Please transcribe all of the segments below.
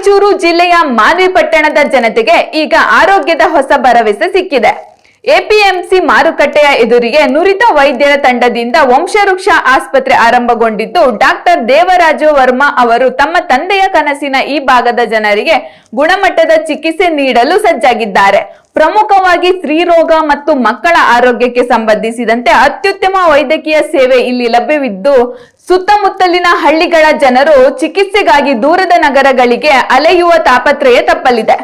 ರಾಯಚೂರು ಜಿಲ್ಲೆಯ ಮಾನ್ವಿ ಪಟ್ಟಣದ ಜನತೆಗೆ ಈಗ ಆರೋಗ್ಯದ ಹೊಸ ಭರವಸೆ ಸಿಕ್ಕಿದೆ. ಎಪಿಎಂಸಿ ಮಾರುಕಟ್ಟೆಯ ಎದುರಿಗೆ ನುರಿತ ವೈದ್ಯರ ತಂಡದಿಂದ ವಂಶವೃಕ್ಷ ಆಸ್ಪತ್ರೆ ಆರಂಭಗೊಂಡಿದ್ದು, ಡಾಕ್ಟರ್ ದೇವರಾಜು ವರ್ಮಾ ಅವರು ತಮ್ಮ ತಂದೆಯ ಕನಸಿನ ಈ ಭಾಗದ ಜನರಿಗೆ ಗುಣಮಟ್ಟದ ಚಿಕಿತ್ಸೆ ನೀಡಲು ಸಜ್ಜಾಗಿದ್ದಾರೆ. ಪ್ರಮುಖವಾಗಿ ಸ್ತ್ರೀರೋಗ ಮತ್ತು ಮಕ್ಕಳ ಆರೋಗ್ಯಕ್ಕೆ ಸಂಬಂಧಿಸಿದಂತೆ ಅತ್ಯುತ್ತಮ ವೈದ್ಯಕೀಯ ಸೇವೆ ಇಲ್ಲಿ ಲಭ್ಯವಿದ್ದು, ಸುತ್ತಮುತ್ತಲಿನ ಹಳ್ಳಿಗಳ ಜನರು ಚಿಕಿತ್ಸೆಗಾಗಿ ದೂರದ ನಗರಗಳಿಗೆ ಅಲೆಯುವ ತಾಪತ್ರಯ ತಪ್ಪಲಿದೆ.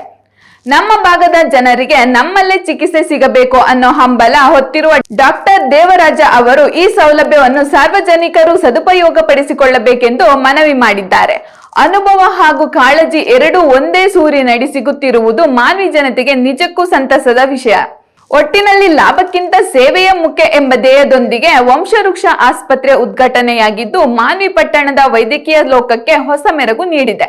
ನಮ್ಮ ಭಾಗದ ಜನರಿಗೆ ನಮ್ಮಲ್ಲೇ ಚಿಕಿತ್ಸೆ ಸಿಗಬೇಕು ಅನ್ನೋ ಹಂಬಲ ಹೊತ್ತಿರುವ ಡಾಕ್ಟರ್ ದೇವರಾಜ ಅವರು ಈ ಸೌಲಭ್ಯವನ್ನು ಸಾರ್ವಜನಿಕರು ಸದುಪಯೋಗ ಪಡಿಸಿಕೊಳ್ಳಬೇಕೆಂದು ಮನವಿ ಮಾಡಿದ್ದಾರೆ. ಅನುಭವ ಹಾಗೂ ಕಾಳಜಿ ಎರಡೂ ಒಂದೇ ಸೂರಿನಡಿ ಸಿಗುತ್ತಿರುವುದು ಮಾನ್ವಿ ಜನತೆಗೆ ನಿಜಕ್ಕೂ ಸಂತಸದ ವಿಷಯ. ಒಟ್ಟಿನಲ್ಲಿ ಲಾಭಕ್ಕಿಂತ ಸೇವೆಯ ಮುಖ್ಯ ಎಂಬ ಧ್ಯೇಯದೊಂದಿಗೆ ವಂಶವೃಕ್ಷ ಆಸ್ಪತ್ರೆ ಉದ್ಘಾಟನೆಯಾಗಿದ್ದು, ಮಾನ್ವಿ ಪಟ್ಟಣದ ವೈದ್ಯಕೀಯ ಲೋಕಕ್ಕೆ ಹೊಸ ಮೆರುಗು ನೀಡಿದೆ.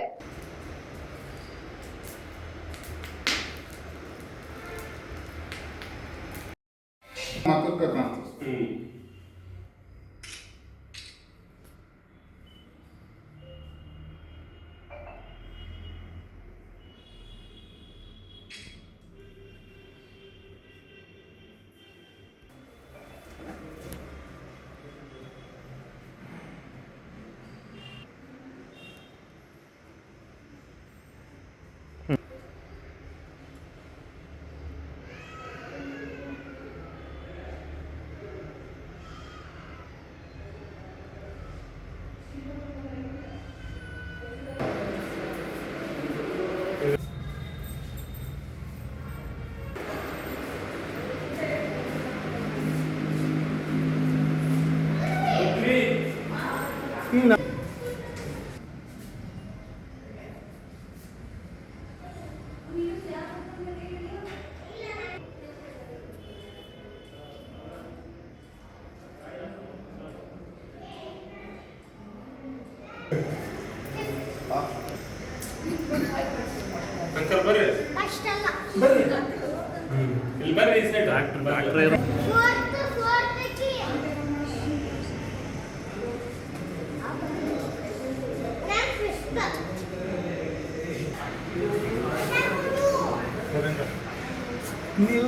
ಅಂಕಲ್ ಬರ್ರಿ ಬರ್ರಿ ಇಲ್ಲಿ ಬರ್ರಿ ಈ ಸೈಡ್ ಡಾಕ್ಟರ್ ನೀವು